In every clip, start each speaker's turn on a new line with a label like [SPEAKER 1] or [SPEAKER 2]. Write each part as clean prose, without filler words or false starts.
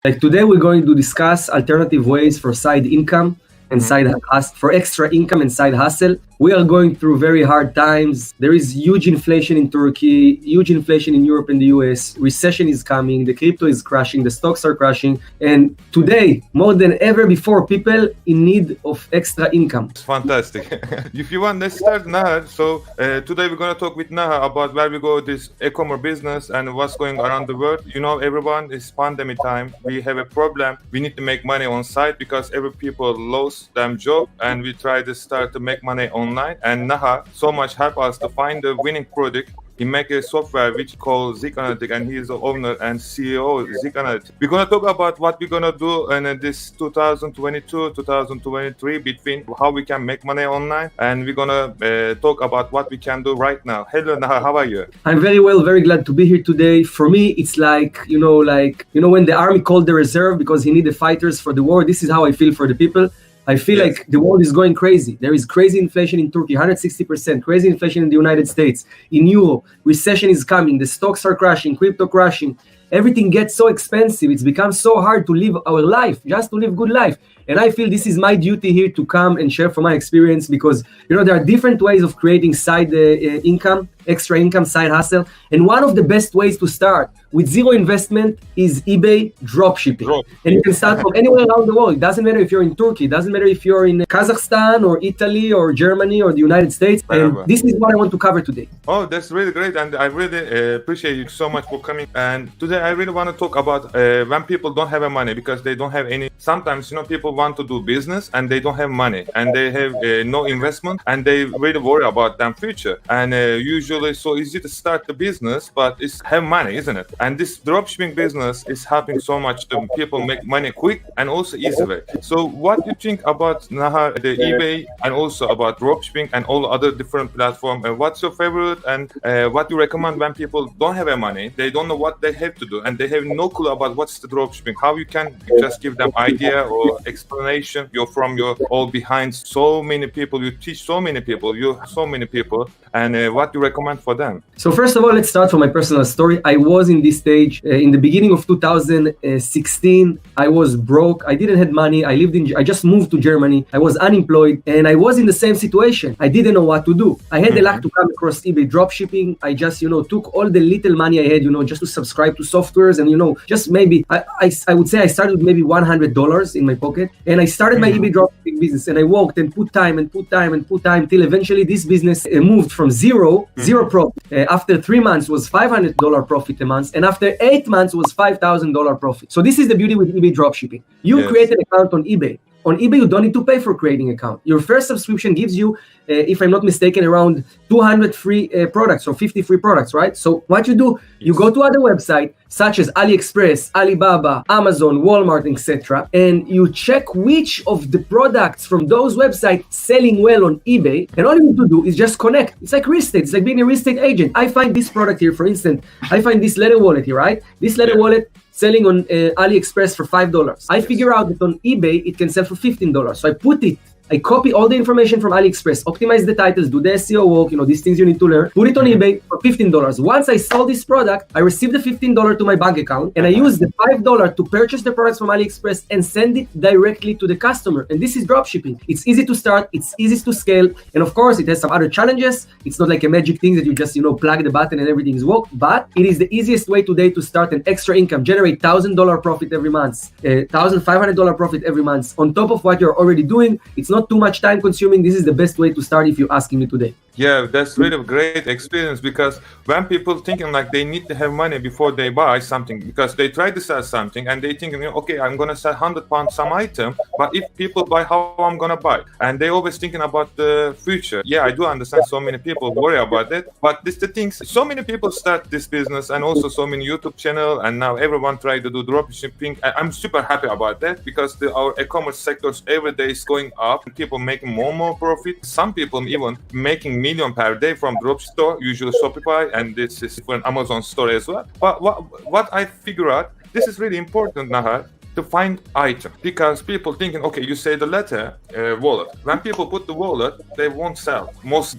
[SPEAKER 1] Like today, we're going to discuss alternative ways for side income and for extra income and side hustle. We are going through very hard times. There is huge inflation in Turkey, huge inflation in Europe and the US. Recession is coming. The crypto is crashing. The stocks are crashing. And today, more than ever before, people in need of extra income.
[SPEAKER 2] It's fantastic. If you want, let's start Nahar. So today we're going to talk with Nahar about where we go this e-commerce business and what's going around the world. You know, everyone, it's pandemic time. We have a problem. We need to make money on site because every people lost their job, and we try to start to make money online. And Nahar so much help us to find the winning product. He make a software which called Zik Analytics, and he is the owner and CEO of Zik Analytics. We're going to talk about what we're going to do in this 2022, 2023 between how we can make money online, and we're going to talk about what we can do right now. Hello, Nahar, how are you?
[SPEAKER 1] I'm very well, very glad to be here today. For me, it's like, when the army called the reserve because he needed fighters for the war. This is how I feel for the people. I feel like the world is going crazy. There is crazy inflation in Turkey, 160%, crazy inflation in the United States, in Europe. Recession is coming. The stocks are crashing, crypto crashing. Everything gets so expensive. It's become so hard to live our life, just to live good life. And I feel this is my duty here to come and share from my experience because, there are different ways of creating side income, extra income, side hustle. And one of the best ways to start with zero investment is eBay dropshipping. And you can start from anywhere around the world. It doesn't matter if you're in Turkey. It doesn't matter if you're in Kazakhstan or Italy or Germany or the United States. And this is what I want to cover today.
[SPEAKER 2] Oh, that's really great. And I really appreciate you so much for coming. And today I really want to talk about when people don't have money because they don't have any. Sometimes, people want to do business and they don't have money and they have no investment and they really worry about their future. And usually it's so easy to start the business, but it's have money, isn't it? And this dropshipping business is helping so much to people make money quick and also easy way. So what do you think about Nahar, the eBay, and also about dropshipping and all other different platforms? And what's your favorite and what you recommend when people don't have money, they don't know what they have to do and they have no clue about what's the dropshipping? How you can just give them idea or explanation? You're from your all behind so many people, you teach so many people, and what do you recommend for them?
[SPEAKER 1] So first of all, let's start from my personal story. I was in this stage in the beginning of 2016. I was broke. I didn't have money. I just moved to Germany. I was unemployed and I was in the same situation. I didn't know what to do. I had the luck to come across eBay dropshipping. I just, took all the little money I had, just to subscribe to softwares and, just maybe, I would say I started with maybe $100 in my pocket and I started my eBay dropshipping business and I worked and put time till eventually this business moved from zero profit. After 3 months was $500 profit a month, and after 8 months was $5,000 profit. So this is the beauty with eBay dropshipping. You create an account on eBay. On eBay, you don't need to pay for creating an account. Your first subscription gives you, if I'm not mistaken, around 200 free products or 50 free products, right? So what you do, you go to other websites such as AliExpress, Alibaba, Amazon, Walmart, etc., and you check which of the products from those websites selling well on eBay, and all you need to do is just connect. It's like real estate. It's like being a real estate agent. I find this product here, for instance, I find this leather wallet here, right? This leather wallet selling on AliExpress for $5. I figure out that on eBay, it can sell for $15. So I copy all the information from AliExpress, optimize the titles, do the SEO work, these things you need to learn, put it on eBay for $15. Once I sold this product, I received the $15 to my bank account and I use the $5 to purchase the products from AliExpress and send it directly to the customer. And this is dropshipping. It's easy to start, it's easy to scale. And of course, it has some other challenges. It's not like a magic thing that you just, plug the button and everything is worked, but it is the easiest way today to start an extra income, generate $1,000 profit every month, $1,500 profit every month on top of what you're already doing. It's not too much time consuming. This is the best way to start if you're asking me today.
[SPEAKER 2] Yeah, that's really a great experience because when people thinking like they need to have money before they buy something because they try to sell something and they think, okay, I'm going to sell £100 some item, but if people buy, how I'm going to buy? And they always thinking about the future. Yeah, I do understand so many people worry about it, but this the things, so many people start this business and also so many YouTube channel and now everyone try to do dropshipping. I'm super happy about that because our e-commerce sectors every day is going up. People making more profit. Some people even making million per day from drop store, usually Shopify, and this is for an Amazon store as well. But what I figure out, this is really important, Nahar, to find item because people thinking, okay, you say the letter wallet. When people put the wallet, they won't sell.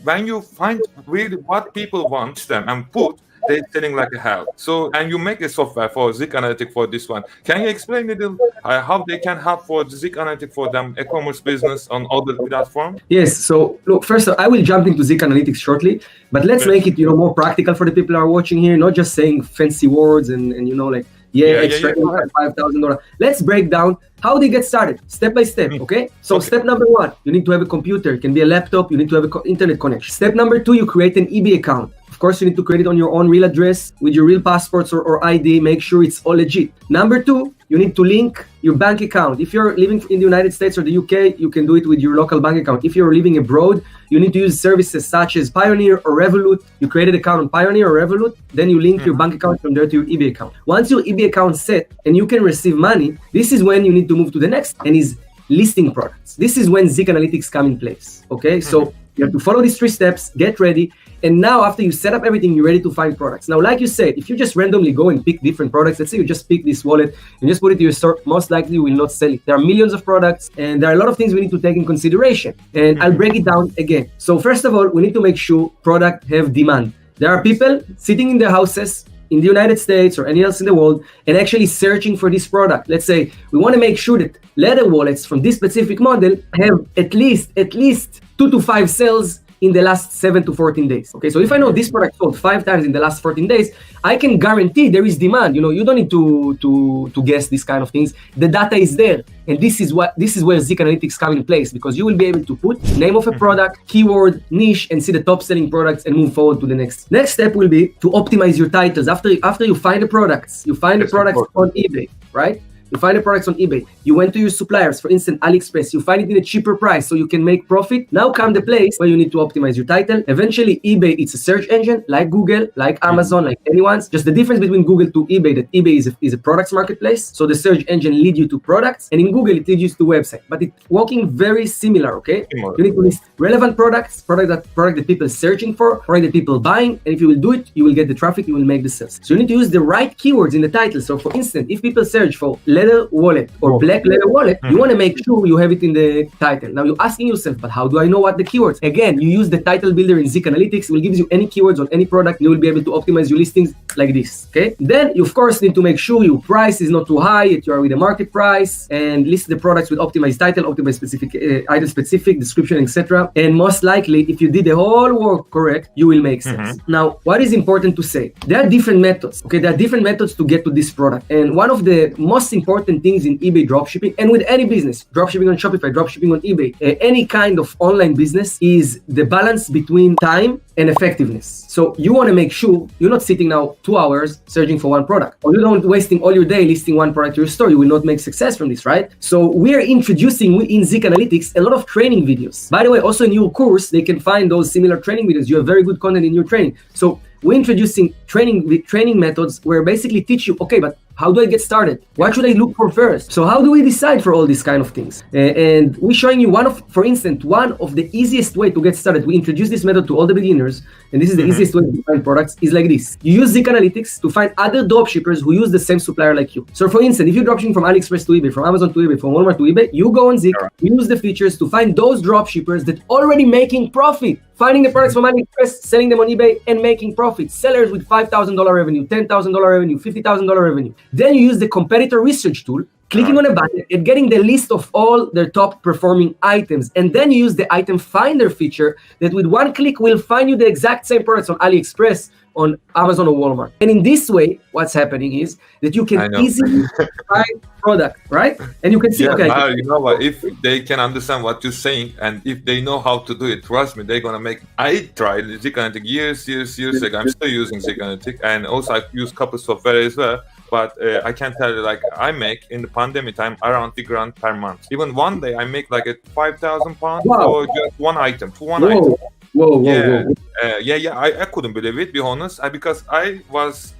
[SPEAKER 2] When you find really what people want them and put, they're selling like a hell. So, and you make a software for Zik Analytics for this one. Can you explain a little how they can help for the Zik Analytics for them e-commerce business on other platforms?
[SPEAKER 1] Yes. So look, first I will jump into Zik Analytics shortly, but let's make it more practical for the people who are watching here, not just saying fancy words and like extra $5,000. Let's break down how they get started step by step. Okay. So step number 1, you need to have a computer. It can be a laptop. You need to have an internet connection. Step number 2, you create an eBay account. Of course, you need to create it on your own real address with your real passports or ID. Make sure it's all legit. Number 2, you need to link your bank account. If you're living in the United States or the UK, you can do it with your local bank account. If you're living abroad, you need to use services such as Payoneer or Revolut. You create an account on Payoneer or Revolut, then you link your bank account from there to your eBay account. Once your eBay account is set and you can receive money, this is when you need to move to the next and is listing products. This is when Zik Analytics come in place. Okay, so you have to follow these 3 steps, get ready. And now after you set up everything, you're ready to find products. Now, like you said, if you just randomly go and pick different products, let's say you just pick this wallet and just put it to your store, most likely you will not sell it. There are millions of products and there are a lot of things we need to take in consideration. And I'll break it down again. So first of all, we need to make sure product have demand. There are people sitting in their houses in the United States or anywhere else in the world and actually searching for this product. Let's say we want to make sure that leather wallets from this specific model have at least 2 to 5 sales in the last 7 to 14 days. Okay, so if I know this product sold 5 times in the last 14 days, I can guarantee there is demand. You don't need to guess these kind of things. The data is there, and this is where Zik Analytics come in place, because you will be able to put name of a product, keyword, niche, and see the top selling products and move forward to the next. Next step will be to optimize your titles. After you find the products, on eBay, right? You find the products on eBay. You went to your suppliers, for instance, AliExpress. You find it in a cheaper price so you can make profit. Now come the place where you need to optimize your title. Eventually, eBay, it's a search engine like Google, like Amazon, like anyone's. Just the difference between Google to eBay, that eBay is a products marketplace. So the search engine leads you to products, and in Google, it leads you to website. But it's working very similar, okay? You need to list relevant products, product that people are searching for, product that people are buying. And if you will do it, you will get the traffic, you will make the sales. So you need to use the right keywords in the title. So for instance, if people search for leather wallet or black leather wallet, you want to make sure you have it in the title. Now you're asking yourself, but how do I know what the keywords? Again, you use the title builder in Zik Analytics. It will give you any keywords on any product. You will be able to optimize your listings like this. Okay. Then you of course need to make sure your price is not too high, that you are with the market price, and list the products with optimized title, optimized specific item specific description, etc. And most likely, if you did the whole work correct, you will make sense. Now, what is important to say? There are different methods. Okay, there are different methods to get to this product, and one of the most important things in eBay dropshipping, and with any business, dropshipping on Shopify, dropshipping on eBay, any kind of online business, is the balance between time and effectiveness. So you want to make sure you're not sitting now 2 hours searching for one product, or you don't wasting all your day listing one product to your store. You will not make success from this, right? So we're introducing in Zik Analytics a lot of training videos. By the way, also in your course, they can find those similar training videos. You have very good content in your training. So we're introducing training methods where basically teach you, okay, but how do I get started? What should I look for first? So how do we decide for all these kind of things? And we're showing you for instance, one of the easiest way to get started. We introduce this method to all the beginners, and this is the easiest way to find products, is like this. You use Zik Analytics to find other dropshippers who use the same supplier like you. So for instance, if you're dropshipping from AliExpress to eBay, from Amazon to eBay, from Walmart to eBay, you go on Zik, use the features to find those dropshippers that already making profit, finding the products from AliExpress, selling them on eBay, and making profit. Sellers with $5,000 revenue, $10,000 revenue, $50,000 revenue. Then you use the competitor research tool, clicking on a button and getting the list of all their top performing items. And then you use the item finder feature that with one click will find you the exact same products on AliExpress, on Amazon or Walmart. And in this way, what's happening is that you can easily find product, right? And you can see,
[SPEAKER 2] you know what, if they can understand what you're saying and if they know how to do it, trust me, they're gonna make. I tried Zik Analytics years ago. I'm still using Zik Analytics, and also I use a couple software as well. But I can tell you, like, I make in the pandemic time around $3,000 per month. Even one day I make like a £5,000 for just one item, item.
[SPEAKER 1] Whoa.
[SPEAKER 2] I couldn't believe it, be honest. Because I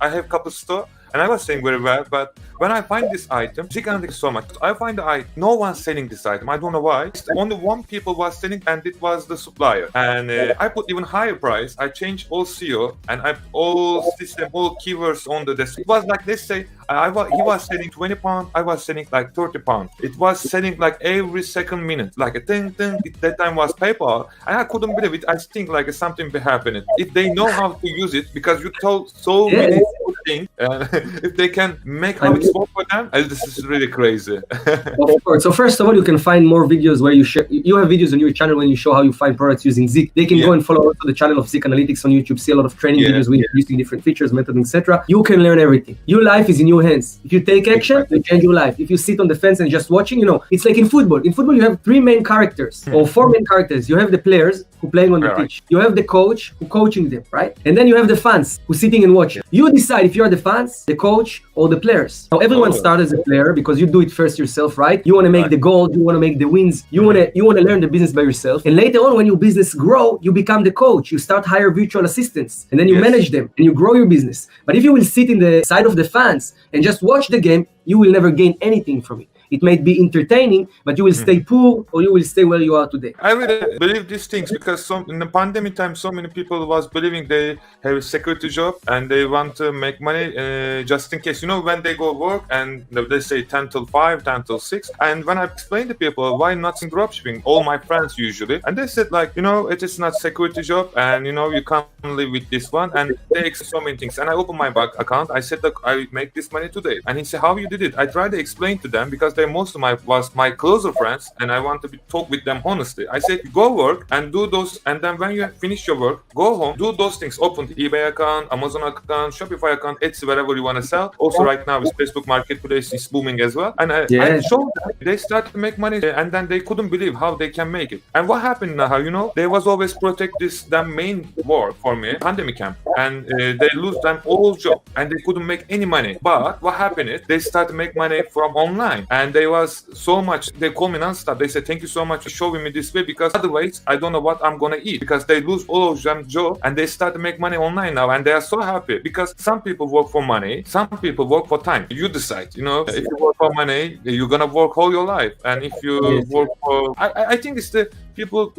[SPEAKER 2] have a couple store. and I was selling very well. But when I find this item, Zik Analytics so much. I find the item, no one's selling this item. I don't know why. Only one people was selling, and it was the supplier. And I put even higher price. I changed all SEO and I all system, all keywords on the desk. It was like, let's say, he was selling 20 pounds. I was selling like 30 pounds. It was selling like every second minute, like a thing. That time was PayPal, and I couldn't believe it. I think like something be happening. If they know how to use it, because you told so many good things, if they can make how it's work for them, this is really crazy.
[SPEAKER 1] Of course. So first of all, you can find more videos where you share. You have videos on your channel when you show how you find products using Zik. They can go and follow also the channel of Zik Analytics on YouTube. See a lot of training videos with using different features, methods, etc. You can learn everything. Your life is in your hands. If you take action, you change your life. If you sit on the fence and just watching, it's like in football. In football, you have three main characters or four main characters. You have the players who playing on the pitch. You have the coach who coaching them, right? And then you have the fans who sitting and watching. You decide if you are the fans, the coach, or the players. Now everyone starts as a player because you do it first yourself, right? You want to make the goals, you want to make the wins, you want to learn the business by yourself. And later on, when your business grow, you become the coach. You start hire virtual assistants, and then you manage them and you grow your business. But if you will sit in the side of the fans and just watch the game, you will never gain anything from it. It might be entertaining, but you will stay poor or you will stay where you are today.
[SPEAKER 2] I really believe these things because in the pandemic time, so many people was believing they have a security job and they want to make money just in case. When they go work and they say 10 till 5, 10 till 6. And when I explained to people, why not in dropshipping? All my friends usually. And they said like, it is not security job and, you can't live with this one. And they explain so many things. And I opened my bank account. I said, look, I make this money today. And he said, how you did it? I tried to explain to them because most of my closer friends and I want to talk with them honestly. I said go work and do those, and then when you finish your work, go home, do those things, open the eBay account, Amazon account, Shopify account, Etsy, wherever you want to sell. Also right now with Facebook Marketplace is booming as well. And I showed them, they start to make money and then they couldn't believe how they can make it. And what happened now, they was always protect the main work for me, pandemic camp, and they lose them all job and they couldn't make any money. But what happened is they start to make money from online, and they was so much, they call me non-stop. They said, thank you so much for showing me this way because otherwise I don't know what I'm gonna eat, because they lose all of them job and they start to make money online now, and they are so happy because some people work for money, some people work for time. You decide, if you work for money, you're gonna work all your life, and if you work for, I think it's the people,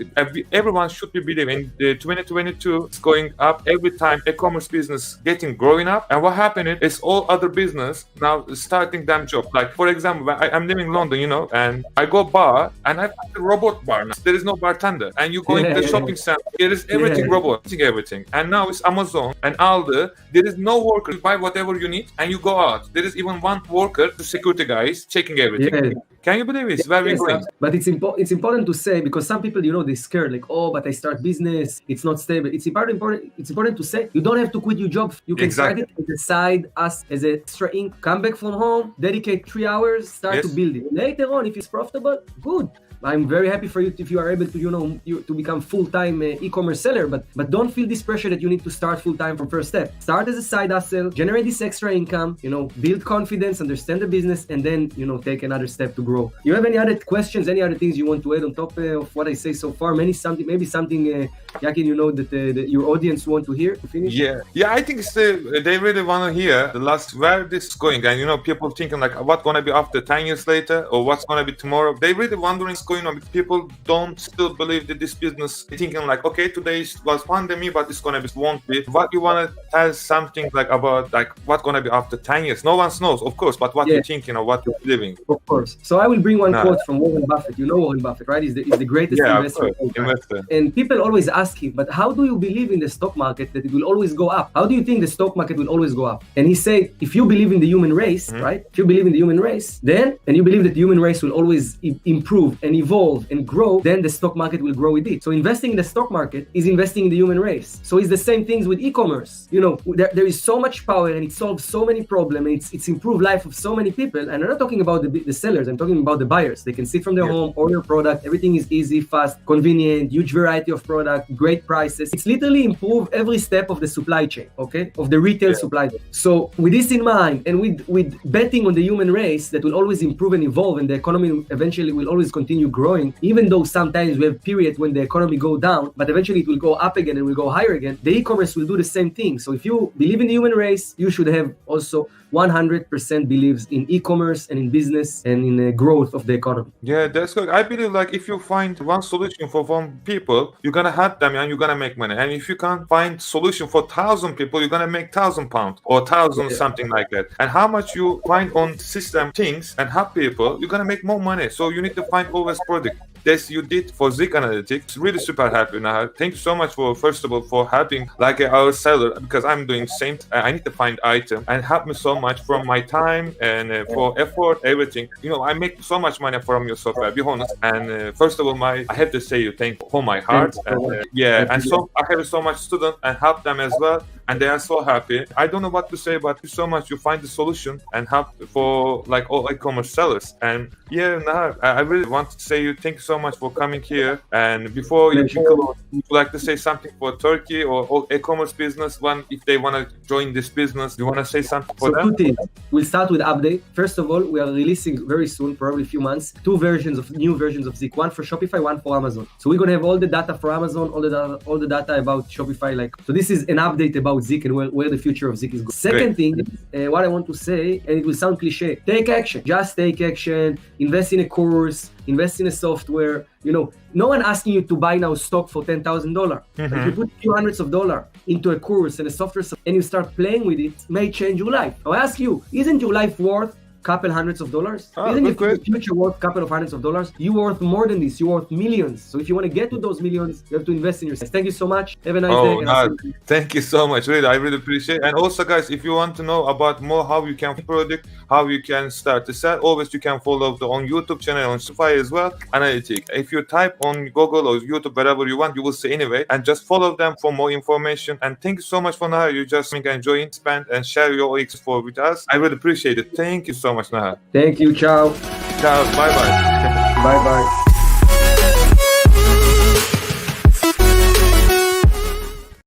[SPEAKER 2] everyone should be believing 2022 is going up every time e-commerce business growing up. And what happened is all other business now starting them job. Like for example, I'm living in London, and I go bar and I find a robot bar now. There is no bartender, and you go into the shopping center, there is everything robot, everything. And now it's Amazon and Aldi. There is no worker. You buy whatever you need and you go out. There is even one worker, the security guy is checking everything. Can you believe it? It's very great.
[SPEAKER 1] But it's important to say, because some people, they're scared, like, but I start business, it's not stable. It's important to say, you don't have to quit your job. You can start it as a side, as extra income. Come back from home, dedicate 3 hours, start to build it. Later on, if it's profitable, good. I'm very happy for you if you are able to, to become full-time e-commerce seller, but don't feel this pressure that you need to start full-time from first step. Start as a side hustle, generate this extra income, build confidence, understand the business, and then, take another step to grow. You have any other questions, any other things you want to add on top of what I say so far? Maybe something, Yakin, that your audience want to hear to finish?
[SPEAKER 2] Yeah, I think they really want to hear the last, where this is going. And, people thinking like, what's going to be after 10 years later, or what's going to be tomorrow? They really wondering what's going on. People don't still believe that this business, thinking like, okay, today was pandemic, but it's going to be, won't be. What you want to tell something like about like what's going to be after 10 years? No one knows, of course, but what you're thinking or what you're living.
[SPEAKER 1] Of course. So I will bring one quote from Warren Buffett. Warren Buffett, right? He's the greatest investor. And people always ask him, but how do you believe in the stock market that it will always go up? How do you think the stock market will always go up? And he said, if you believe in the human race, right? If you believe in the human race, then, and you believe that the human race will always improve and evolve and grow, then the stock market will grow with it. So investing in the stock market is investing in the human race. So it's the same things with e-commerce. There is so much power and it solves so many problems. And it's improved life of so many people. And I'm not talking about the sellers. I'm talking about the buyers. They can sit from their home, order product. Everything is easy, fast, convenient, huge variety of product, great prices. It's literally improve every step of the supply chain, okay? Of the retail supply chain. So with this in mind, and with betting on the human race that will always improve and evolve, and the economy eventually will always continue continue growing, even though sometimes we have periods when the economy go down, but eventually it will go up again and will go higher again. The e-commerce will do the same thing. So if you believe in the human race, you should have also 100% believes in e-commerce and in business and in the growth of the economy.
[SPEAKER 2] Yeah, that's good. I believe like if you find one solution for one people, you're gonna help them and you're gonna make money. And if you can't find solution for 1,000 people, you're gonna make £1,000 or 1,000 something like that. And how much you find on system things and help people, you're gonna make more money. So you need to find always product. This you did for Zik Analytics. Really super happy now. Thank you so much for first of all for helping like our seller, because I'm doing same. I need to find item and help me so much from my time and for effort, everything. You know, I make so much money from your software. Be honest. And first of all, I have to say you thank you from my heart. And, yeah, and so I have so much student and help them as well. And they are so happy. I don't know what to say, but so much you find the solution and help for like all e-commerce sellers. And yeah, now I really want to say you thank you so much for coming here. And before you close, would you like to say something for Turkey or all e-commerce business one if they want to join this business? Do you want to say something for them?
[SPEAKER 1] Two things. We'll start with update. First of all, we are releasing very soon, probably a few months, new versions of Zik. One for Shopify, one for Amazon. So we're gonna have all the data for Amazon, all the data about Shopify. So this is an update about Zik and where the future of Zik is going. Second thing, what I want to say, and it will sound cliche, take action. Just take action. Invest in a course. Invest in a software. You know, no one asking you to buy now stock for $10,000. If you put a few hundreds of dollars into a course and a software and you start playing with it, may change your life. I ask you, isn't your life worth couple hundreds of dollars? Isn't your future worth couple of hundreds of dollars? You worth more than this. You worth millions. So if you want to get to those millions, you have to invest in yourself. Thank you so much. Have a nice day.
[SPEAKER 2] Thank you so much. Really, I really appreciate it. And also, guys, if you want to know about more how you can product, how you can start to sell, always you can follow on YouTube channel on Shopify as well. Analytics. If you type on Google or YouTube, wherever you want, you will see anyway. And just follow them for more information. And thank you so much for now. You just enjoy, expand, and share your experience with us. I really appreciate it. Thank you so much, Nahar.
[SPEAKER 1] Thank you. Ciao.
[SPEAKER 2] Ciao. Bye-bye.
[SPEAKER 1] Bye-bye.